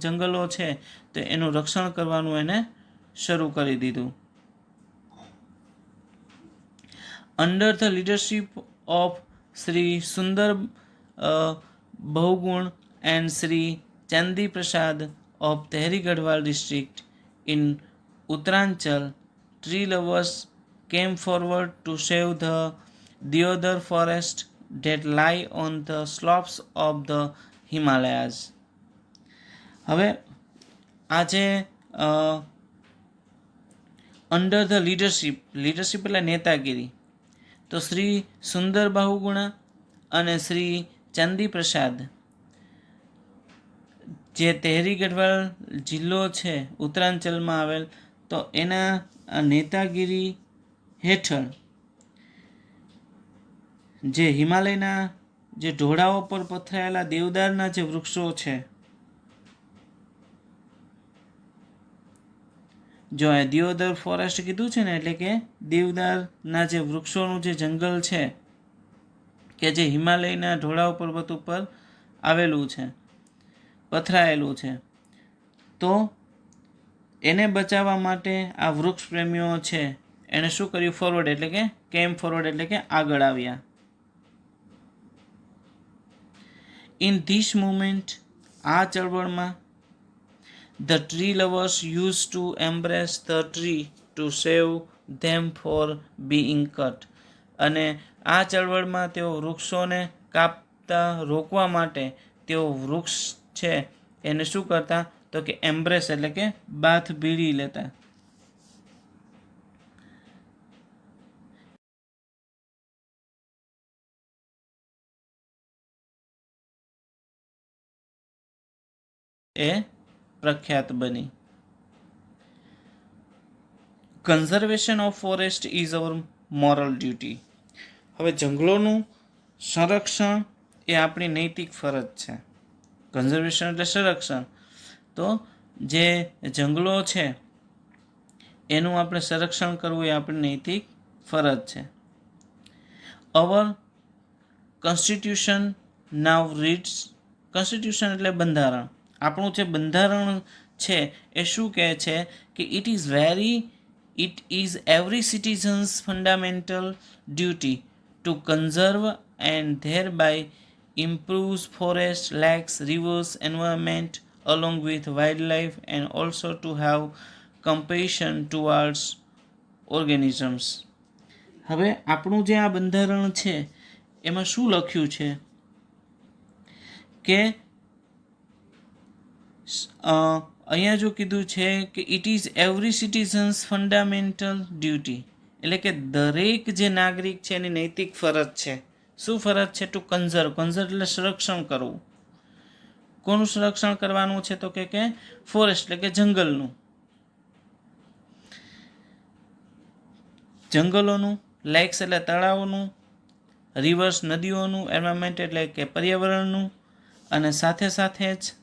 જંગલો છે તો એનું રક્ષણ કરવાનું એને શરૂ કરી દીધું. Under the leadership of Shri Sundar Bahuguna and Shri Chandi Prasad of Tehri Garhwal district in Uttaranchal, tree lovers came forward to save the deodar forest that lie on the slopes of the Himalayas. હવે આજે અંડર ધ લીડરશિપ એટલે નેતાગીરી, તો શ્રી સુંદર બાહુગુણા અને શ્રી ચંદી પ્રસાદ, જે તેહરી ગઢવાલ જિલ્લો છે ઉત્તરાંચલમાં આવેલ, તો એના નેતાગીરી હેઠળ જે હિમાલયના જે ઢોળાવો પર પથરાયેલા દેવદારના જે વૃક્ષો છે, જો આ દિયોદર ફોરેસ્ટ કીધું છે ને, એટલે કે દેવદારના જે વૃક્ષોનું જે જંગલ છે કે જે હિમાલયના ઢોળાવ પર્વત ઉપર આવેલું છે, પથરાયેલું છે, તો એને બચાવવા માટે આ વૃક્ષ પ્રેમીઓ છે એને શું કર્યું? ફોરવર્ડ એટલે કે કેમ ફોરવર્ડ એટલે કે આગળ આવ્યા. ઇન ધીસ મુવમેન્ટ, આ ચળવળમાં, the tree lovers used to embrace the tree to save them for being cut. અને આ ચળવળમાં તેઓ વૃક્ષોને કાપતા રોકવા માટે તેઓ વૃક્ષ છે એને શું કરતા? તો કે એમ્બ્રેસ એટલે કે બાથ ભીડી લેતા. એ પ્રખ્યાત બની. Conservation of forest is our moral duty. હવે જંગલોનું સંરક્ષણ એ આપણી નૈતિક ફરજ છે. કન્ઝર્વેશન એટલે સંરક્ષણ, તો જે જંગલો છે એનું આપણે સંરક્ષણ કરવું એ આપણી નૈતિક ફરજ છે. અવર કોન્સ્ટિટ્યુશન નાવ રીડ્સ, કોન્સ્ટિટ્યુશન એટલે બંધારણ, આપણું જે બંધારણ છે એ શું કહે છે કે it is every citizen's fundamental duty to conserve and thereby improves forests, lakes, rivers, environment along with wildlife, and also to have compassion towards organisms. હવે આપણું જે આ બંધારણ છે એમાં શું લખ્યું છે કે અહીંયા જો કીધું છે કે it is every citizen's fundamental duty, એટલે કે દરેક જે નાગરિક છે એની નૈતિક ફરજ છે. શું ફરજ છે? ટુ કન્ઝર્વ એટલે સંરક્ષણ કરવું. કોનું સંરક્ષણ કરવાનું છે? તો કે ફોરેસ્ટ એટલે કે જંગલનું, જંગલોનું, લેક્સ એટલે તળાવોનું, રિવર્સ નદીઓનું, એન્વાયરમેન્ટ એટલે કે પર્યાવરણનું, અને સાથે સાથે જ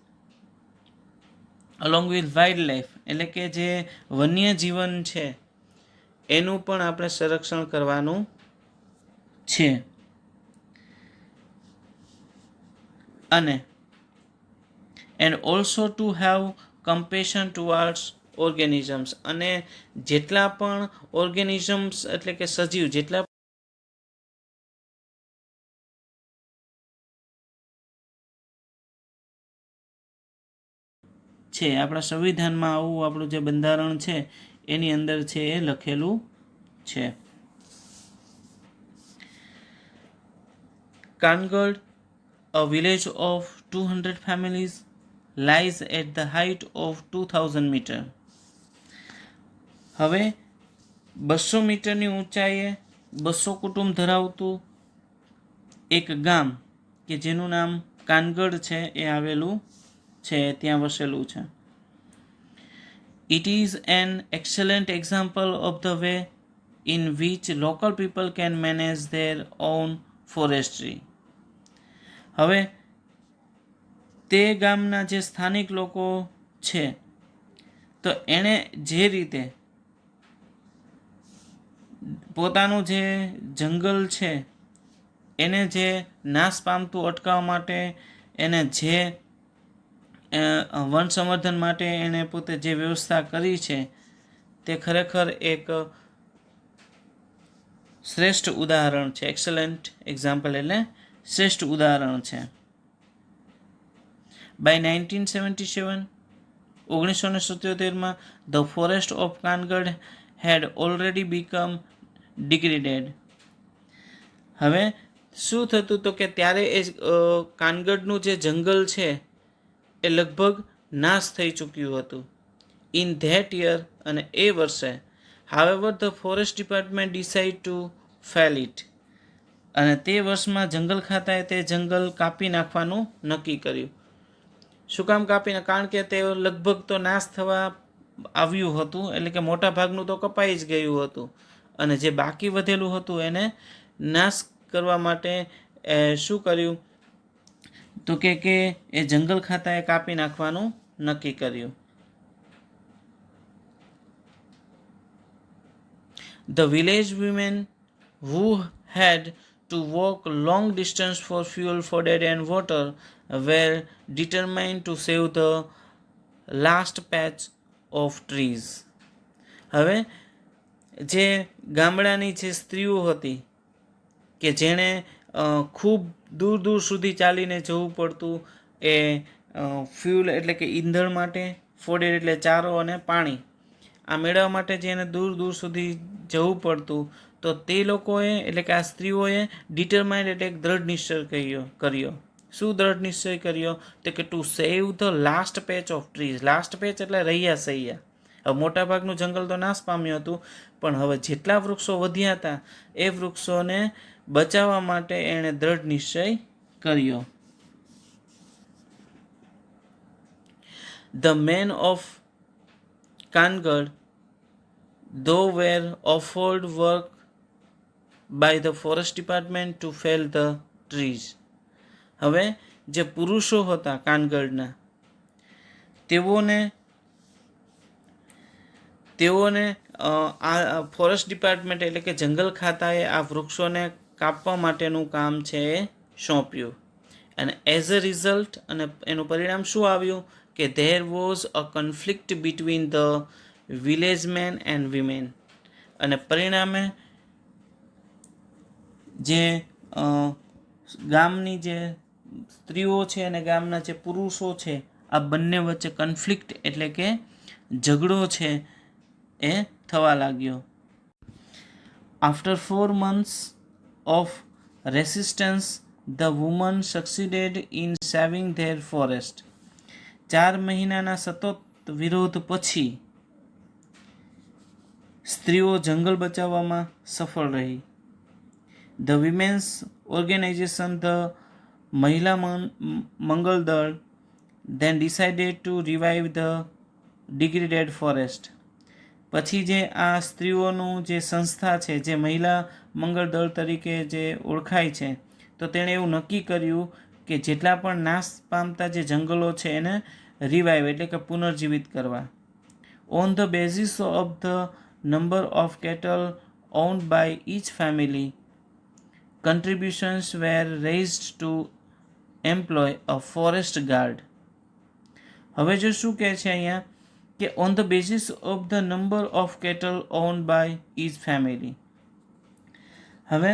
અલોંગ વિથ વાઇલ્ડ લાઈફ એટલે કે જે વન્ય જીવન છે એનું પણ આપણે સંરક્ષણ કરવાનું છે. અને and also to have compassion towards organisms, અને જેટલા પણ ઓર્ગેનિઝમ્સ એટલે કે સજીવ જેટલા છે આપણા સંવિધાનમાં, આવું આપણું જે બંધારણ છે એની અંદર છે એ લખેલું છે. Kangadh, a village of 200 families, lies at the height of 2000 meter. હવે 200 મીટરની ઊંચાઈએ 200 કુટુંબ ધરાવતું એક ગામ કે જેનું નામ કાનગઢ છે એ આવેલું છે, ત્યાં વસેલું છે. It is an excellent example of the way in which local people can manage their own forestry. હવે તે ગામના જે સ્થાનિક લોકો છે તો એણે જે રીતે પોતાનું જે જંગલ છે એને જે નાશ પામતું અટકાવવા માટે એને જે વન સંવર્ધન માટે એણે પોતે જે વ્યવસ્થા કરી છે તે ખરેખર એક શ્રેષ્ઠ ઉદાહરણ છે. એક્સલન્ટ એક્ઝામ્પલ એટલે શ્રેષ્ઠ ઉદાહરણ છે. બાય 1977 1977માં the forest of Kangad had already become degraded. હવે શું થતું તો કે ત્યારે એ કાનગડનું જે જંગલ છે એ લગભગ નાશ થઈ ચૂક્યું હતું. ઇન ધેટ યર, અને એ વર્ષે, however the forest department decide to fell it, અને તે વર્ષમાં જંગલ ખાતાએ તે જંગલ કાપી નાખવાનું નક્કી કર્યું. શું કામ કાપીને? કારણ કે તે લગભગ તો નાશ થવા આવ્યું હતું, એટલે કે મોટા ભાગનું તો કપાઈ જ ગયું હતું, અને જે બાકી વધેલું હતું એને નાશ કરવા માટે શું કર્યું તો કે એ જંગલ ખાતાએ કાપી નાખવાનું નક્કી કર્યું. The village women who had to walk long distance for fuel, fodder and water were determined to save the last patch of trees. હવે જે ગામડાની જે સ્ત્રીઓ હતી કે જેણે ખૂબ દૂર દૂર સુધી ચાલીને જવું પડતું એ ફ્યુલ એટલે કે ઈંધણ માટે, ફોડેર એટલે ચારો અને પાણી આ મેળવવા માટે જેને દૂર દૂર સુધી જવું પડતું, તો તે લોકોએ એટલે કે આ સ્ત્રીઓએ ડિટરમાઇન્ડ એટલે એક દ્રઢ નિશ્ચય કર્યો. શું દ્રઢ નિશ્ચય કર્યો? તો કે to save the last patch of trees. Last patch એટલે રહ્યા સહ્યા. હવે મોટાભાગનું જંગલ તો નાશ પામ્યું હતું, પણ હવે જેટલા વૃક્ષો વધ્યા હતા એ વૃક્ષોને બચાવવા માટે એણે દ્રઢ નિશ્ચય કર્યો. The men of Kangad, though, were offered work by the forest department to fell the trees. હવે જે પુરુષો હતા કાનગડના તેઓને આ ફોરેસ્ટ ડિપાર્ટમેન્ટ એટલે કે જંગલ ખાતાએ આ વૃક્ષોને કાપવા માટેનું કામ છે એ સોંપ્યું. અને એઝ અ રિઝલ્ટ, અને એનું પરિણામ શું આવ્યું કે there was a conflict between the village men and women. અને પરિણામે જે ગામની જે સ્ત્રીઓ છે અને ગામના જે પુરુષો છે આ બંને વચ્ચે કન્ફ્લિક્ટ એટલે કે ઝઘડો છે એ થવા લાગ્યો. After 4 months of resistance, the women succeeded in saving their forest. 4 મહિનાના સતત વિરોધ પછી સ્ત્રીઓ જંગલ બચાવવામાં સફળ રહી. ધ વિમેન્સ ઓર્ગેનાઇઝેશન, ધ મહિલા મંગલ દળ, then decided to revive the degraded forest. પછી જે આ સ્ત્રીઓનું જે સંસ્થા છે જે મહિલા મંગળ દળ તરીકે જે ઓળખાય છે, તો તેણે એવું નક્કી કર્યું કે જેટલા પણ નાશ પામતા જે જંગલો છે એને રિવાઇવ એટલે કે પુનર્જીવિત કરવા. On the basis of the number of cattle owned by each family, contributions were raised to employ a forest guard. હવે જો શું કહે છે અહીંયા કે on the basis of the number of cattle owned by each family. હવે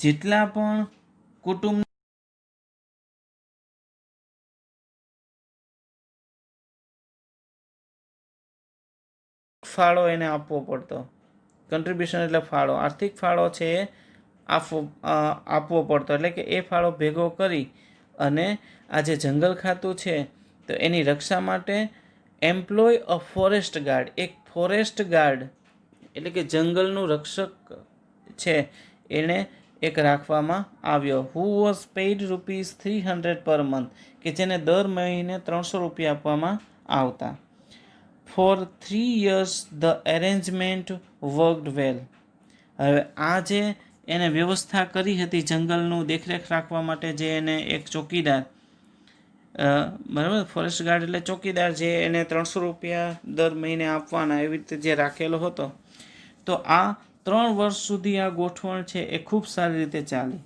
જેટલા પણ કુટુંબ ફાળો એને આપવો પડતો. કન્ટ્રીબ્યુશન એટલે ફાળો, આર્થિક ફાળો છે એ આપવો પડતો. એટલે કે એ ફાળો ભેગો કરી અને આ જે જંગલ ખાતું છે તો એની રક્ષા માટે એમ્પ્લોય અ ફોરેસ્ટ ગાર્ડ, એક ફોરેસ્ટ ગાર્ડ એટલે કે જંગલનું રક્ષક છે એને એક રાખવામાં આવ્યો. Who was paid ₹300 per month, કે જેને દર મહિને 300 રૂપિયા આપવામાં આવતા. For 3 years the arrangement worked well. હવે આ જે એને વ્યવસ્થા કરી હતી જંગલનું દેખરેખ રાખવા માટે, જે એને એક ચોકીદાર, બરાબર, ફોરેસ્ટ ગાર્ડ એટલે ચોકીદાર, જે એને 300 રૂપિયા દર મહિને આપવાના, એવી રીતે જે રાખેલો હતો, તો આ 3 વર્ષ સુધી આ ગોઠવણ છે એ ખૂબ સારી રીતે ચાલી.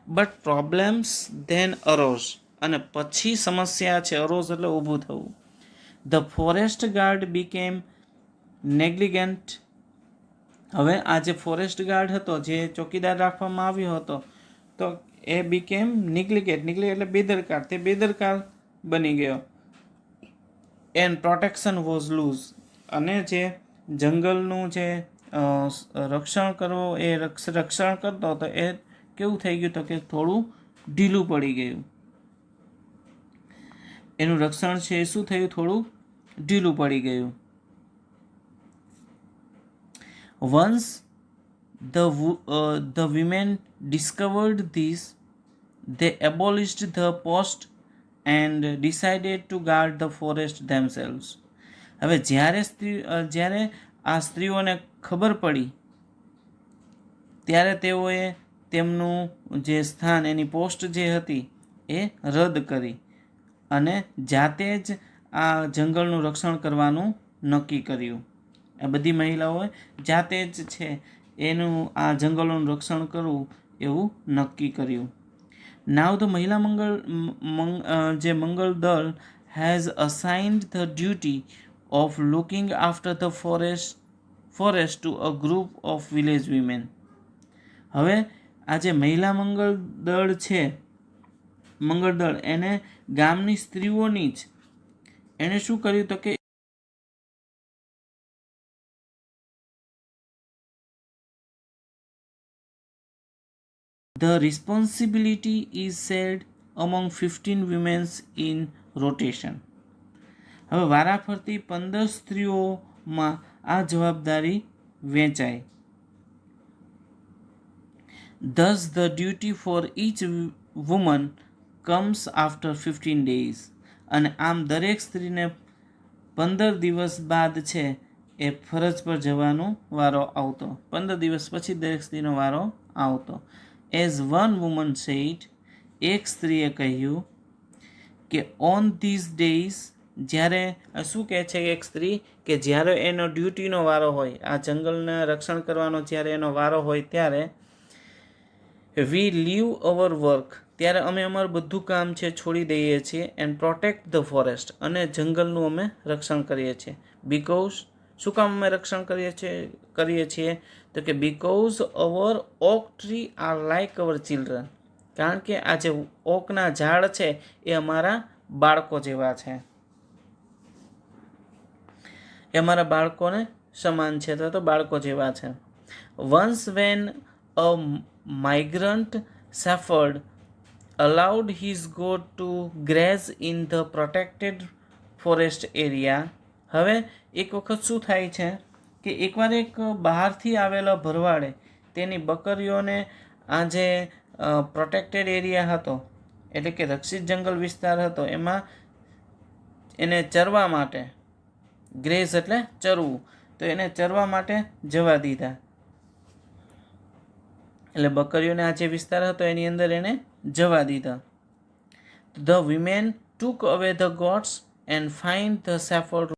But problems then arose. અને પછી સમસ્યા છે. અરોઝ એટલે ઊભું થવું. The forest guard became negligent. હવે આ જે ફોરેસ્ટ ગાર્ડ હતો, જે ચોકીદાર રાખવામાં આવ્યો હતો, તો એ બીકેમ નિગ્લિગેટ એટલે બેદરકાર. તે બેદરકાર બની ગયો. And protection was loose. અને જે જંગલનું જે રક્ષણ કરવું, એ રક્ષણ કરતો હતો, એ કેવું થઈ ગયું તો કે થોડું ઢીલું પડી ગયું. એનું રક્ષણ છે એ શું થયું, થોડું ઢીલું પડી ગયું. Once the women discovered this, they abolished the post and decided to guard the forest themselves. હવે જ્યારે આ સ્ત્રીઓને ખબર પડી ત્યારે તેઓએ તેમનું જે સ્થાન, એની પોસ્ટ જે હતી એ રદ કરી અને જાતે જ આ જંગલનું રક્ષણ કરવાનું નક્કી કર્યું. આ બધી મહિલાઓએ જાતે જ છે એનું આ જંગલોનું રક્ષણ કરવું એવું નક્કી કર્યું. નાવ ધ મહિલા જે મંગળ દળ has assigned the duty of looking after the forest to a group of village women. હવે આ જે મહિલા મંગળ દળ છે, મંગળ દળ, એને ગામની સ્ત્રીઓની જ એણે શું કર્યું તો કે The responsibility is shared among 15 women in rotation. હવે વારાફરતી 15 સ્ત્રીઓમાં આ જવાબદારી વહેંચાય. Thus the duty for each woman comes after 15 days. અને આમ દરેક સ્ત્રીને 15 દિવસ બાદ છે એ ફરજ પર જવાનો વારો આવતો. 15 દિવસ પછી દરેક સ્ત્રીનો વારો આવતો. એઝ વન વુમન સેડ, એક સ્ત્રીએ કહ્યું કે ઓન ધીઝ ડેઝ, જ્યારે શું કહે છે એક સ્ત્રી કે જ્યારે એનો ડ્યુટીનો વારો હોય, આ જંગલને રક્ષણ કરવાનો જ્યારે એનો વારો હોય ત્યારે વી લીવ અવર વર્ક, ત્યારે અમે અમારું બધું કામ છે છોડી દઈએ છીએ. એન્ડ પ્રોટેક્ટ ધ ફોરેસ્ટ, અને જંગલનું અમે રક્ષણ કરીએ છીએ. બિકોઝ, શું કામ અમે રક્ષણ કરીએ છીએ તો કે because our oak tree are like our children, કારણ કે આ જે ઓકના ઝાડ છે એ અમારા બાળકો જેવા છે, એ અમારા બાળકોને સમાન છે, તો બાળકો જેવા છે. Once van a migrant shepherd allowed his goat to graze in the protected forest area. હવે એક વખત શું થાય છે કે એકવાર એક બહારથી આવેલો ભરવાડે તેની બકરીઓને આ જે પ્રોટેક્ટેડ એરિયા હતો, એટલે કે રક્ષિત જંગલ વિસ્તાર હતો, એમાં એને ચરવા માટે, ગ્રેઝ એટલે ચરવું, તો એને ચરવા માટે જવા દીધા. એટલે બકરીઓને આ જે વિસ્તાર હતો એની અંદર એને જવા દીધા. The women took away the goats and fined the shepherd.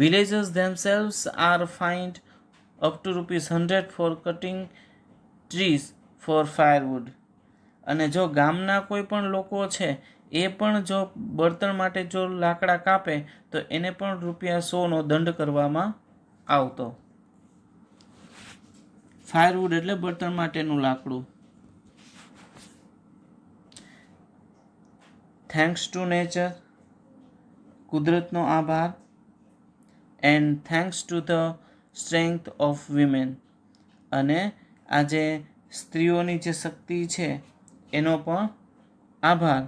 Villagers themselves are fined up to ₹100 for cutting trees for firewood. અને જો ગામના કોઈ પણ લોકો છે એ પણ જો બળતણ માટે જો લાકડા કાપે તો એને પણ ₹100નો દંડ કરવામાં આવતો. ફાયરવુડ એટલે બળતણ માટેનું લાકડું. થેન્ક્સ ટુ નેચર, કુદરતનો આભાર. And thanks to the strength of women, અને આ જે સ્ત્રીઓની જે શક્તિ છે એનો પણ આભાર.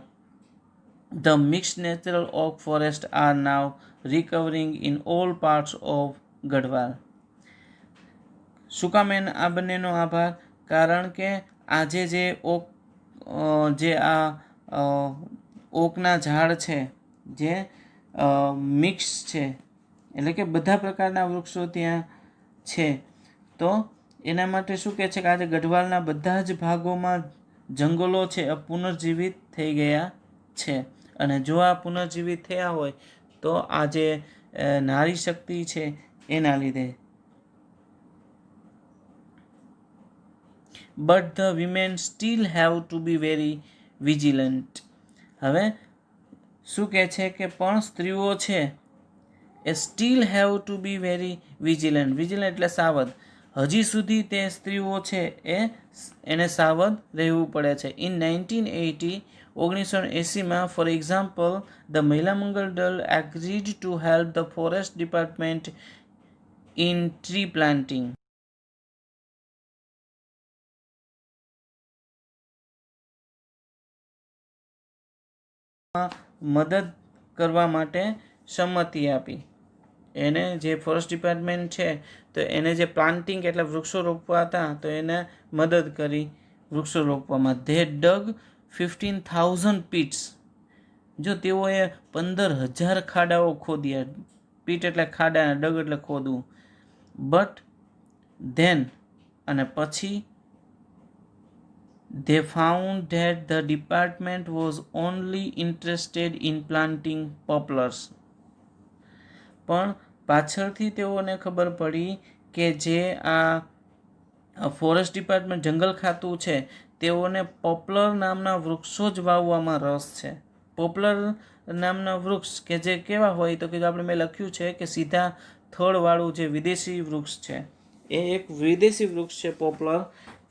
The mixed natural oak forest are now recovering in all parts of Garhwal. શું કામ એને આ બંનેનો આભાર? કારણ કે આજે જે ઓક, જે આ ઓકના ઝાડ છે જે મિક્સ છે, એટલે કે બધા પ્રકારના વૃક્ષો ત્યાં છે, તો એના માટે શું કહે છે કે આજે ગઢવાલના બધા જ ભાગોમાં જંગલો છે એ પુનર્જીવિત થઈ ગયા છે. અને જો આ પુનર્જીવિત થયા હોય તો આ જે નારી શક્તિ છે એના લીધે. But the women still have to be very vigilant. હવે શું કહે છે કે પણ સ્ત્રીઓ છે એ still have to be very vigilant. Vigilant એટલે સાવધ. હજી સુધી તે સ્ત્રીઓ છે એને સાવધ રહેવું પડે છે. ઇન 1980 ફોર એક્ઝામ્પલ ધ મહિલા મંગલ દળ agreed to help the forest department in tree planting. મદદ કરવા માટે સંમતિ આપી. એને જે ફોરેસ્ટ ડિપાર્ટમેન્ટ છે તો એને જે પ્લાન્ટિંગ એટલે વૃક્ષો રોપવા હતા તો એને મદદ કરી વૃક્ષો રોપવામાં. They drug 15,000 pits. જો તેઓએ 15,000 ખાડાઓ ખોદ્યા. પીટ એટલે ખાડા, ડગ એટલે ખોદવું. બટ ધેન અને પછી they found that the department was only interested in planting poplars. પણ પાછળથી તેઓને ખબર પડી કે જે આ ફોરેસ્ટ ડિપાર્ટમેન્ટ જંગલ ખાતું છે તેઓને પોપ્લર નામના વૃક્ષો જ વાવવામાં રસ છે. પોપ્લર નામના વૃક્ષ કે જે કેવા હોય તો કે આપણે મેં લખ્યું છે કે સીધા થડવાળું જે વિદેશી વૃક્ષ છે એ એક વિદેશી વૃક્ષ છે પોપ્લર,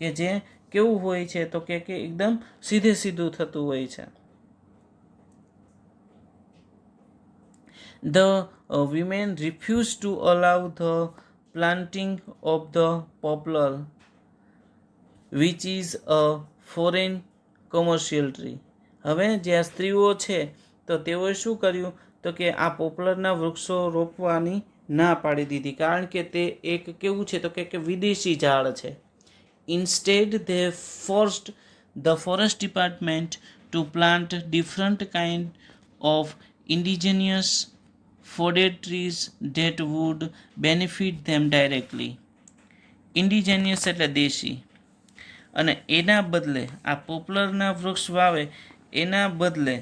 કે જે કેવું હોય છે તો કે એકદમ સીધે સીધું થતું હોય છે. The women refused to allow the planting of the poplar, which is a foreign commercial tree. હવે જે આ સ્ત્રીઓ છે તો તેઓએ શું કર્યું તો કે આ પોપ્લરના વૃક્ષો રોપવાની ના પાડી દીધી, કારણ કે તે એક કેવું છે તો કે વિદેશી ઝાડ છે. Instead, they forced the forest department to plant different kind of indigenous fooded trees that would benefit them directly. Indigenous એટલે દેશી. અને એના બદલે આ પોપ્લરના વૃક્ષ વાવે એના બદલે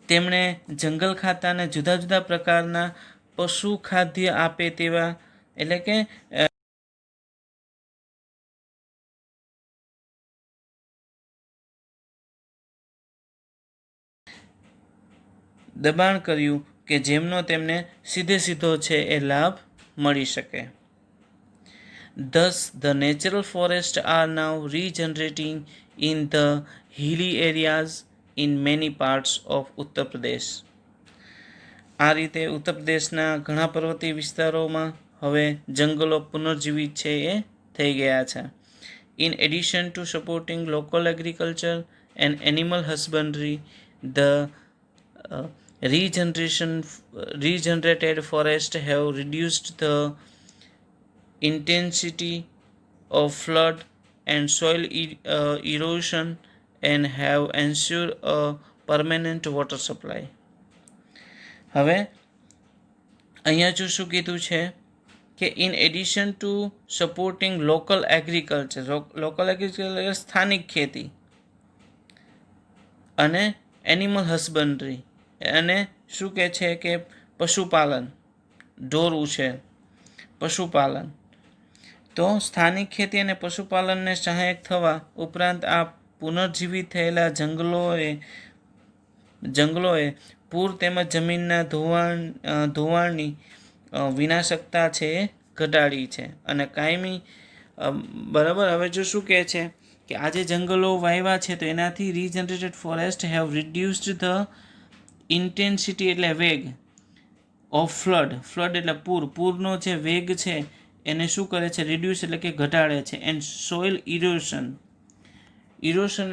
તેમણે જંગલ ખાતાને જુદા જુદા પ્રકારના પશુ ખાદ્ય આપે તેવા એટલે કે દબાણ કર્યું કે જેમનો તેમને સીધે સીધો છે એ લાભ મળી શકે. Thus, the natural forests are now regenerating in the hilly areas in many parts of Uttar Pradesh. આ રીતે ઉત્તર પ્રદેશના ઘણા પર્વતીય વિસ્તારોમાં હવે જંગલો પુનર્જીવિત છે એ થઈ ગયા છે. In addition to supporting local agriculture and animal husbandry, the regenerated forests have reduced the intensity of flood and soil erosion and have ensured a permanent water supply. હવે અહીંયા જો શું કીધું છે કે in addition to supporting local agriculture, local agriculture સ્થાનિક ખેતી અને એનિમલ હસબન્ડરી અને શું કહે છે કે પશુપાલન, ઢોર ઉછેર, પશુપાલન. તો સ્થાનિક ખેતી અને પશુપાલનને સહાયક થવા ઉપરાંત આ પુનર્જીવિત થયેલા જંગલોએ પૂર તેમજ જમીનના ધોવાણની વિનાશકતા છે એ ઘટાડી છે અને કાયમી બરાબર. હવે જો શું કહે છે કે આ જે જંગલો વાવ્યા છે તો એનાથી regenerated forest have reduced the intensity એટલે વેગ ઓફ ફ્લડ એટલે પૂરનો જે વેગ છે એને શું કરે છે રિડ્યુસ એટલે કે ઘટાડે છે. એન્ડ સોઇલ ઇરોશન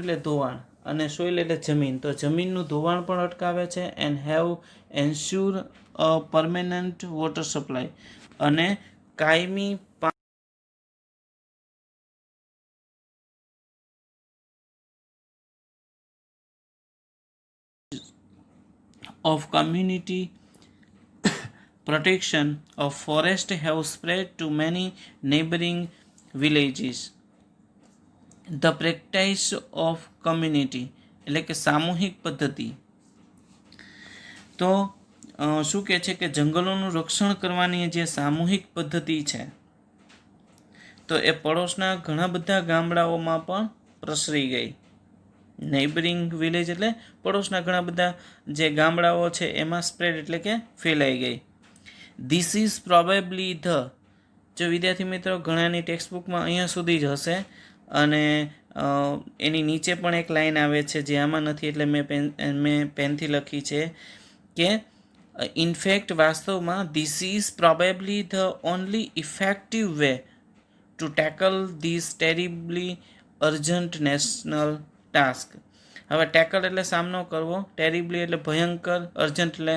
એટલે ધોવાણ અને સોઇલ એટલે જમીન, તો જમીનનું ધોવાણ પણ અટકાવે છે. And have ensure a permanent water supply અને કાયમી of community protection of forest have spread to many neighboring villages. The practice of community એટલે કે સામૂહિક પદ્ધતિ. તો શું કહે છે કે જંગલોનું રક્ષણ કરવાની જે સામૂહિક પદ્ધતિ છે તો એ પડોશના ઘણા બધા ગામડાઓમાં પણ પ્રસરી ગઈ. નેબરિંગ વિલેજ એટલે પડોશના ઘણા બધા જે ગામડાઓ છે એમાં સ્પ્રેડ એટલે કે ફેલાઈ ગઈ. ધીસ ઇઝ પ્રોબેબલી ધ, જો વિદ્યાર્થી મિત્રો ઘણાની ટેક્સ્ટબુકમાં અહીંયા સુધી જ હશે અને એની નીચે પણ એક લાઈન આવે છે જે આમાં નથી એટલે મેં પેનથી લખી છે કે ઇનફેક્ટ વાસ્તવમાં this is probably the only effective way to tackle this terribly urgent national task. હવે ટેકલ એટલે સામનો કરવો, ટેરિબલી એટલે ભયંકર, અર્જન્ટ એટલે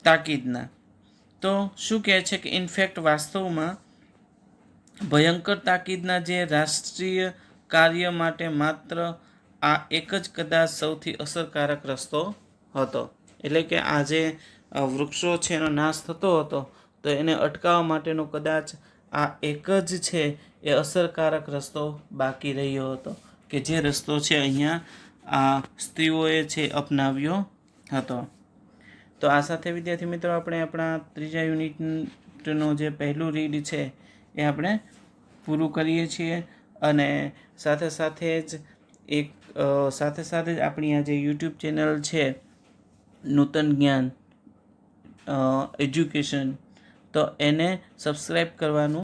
તાકીદના. તો શું કહે છે કે ઇનફેક્ટ વાસ્તવમાં ભયંકર તાકીદના જે રાષ્ટ્રીય કાર્ય માટે માત્ર આ એક જ કદાચ સૌથી અસરકારક રસ્તો હતો. એટલે કે આ જે વૃક્ષો છે એનો નાશ થતો હતો તો એને અટકાવવા માટેનો કદાચ આ એક જ છે એ અસરકારક રસ્તો બાકી રહ્યો હતો, કે જે રસ્તો છે અહીંયા આ સ્ત્રીઓએ છે અપનાવ્યો હતો. તો આ સાથે વિદ્યાર્થી મિત્રો આપણે આપણા ત્રીજા યુનિટનો જે પહેલું રીડ છે એ આપણે પૂરું કરીએ છીએ અને સાથે સાથે જ આપણી આ જે યુટ્યુબ ચેનલ છે નૂતન જ્ઞાન એજ્યુકેશન, તો એને સબસ્ક્રાઈબ કરવાનું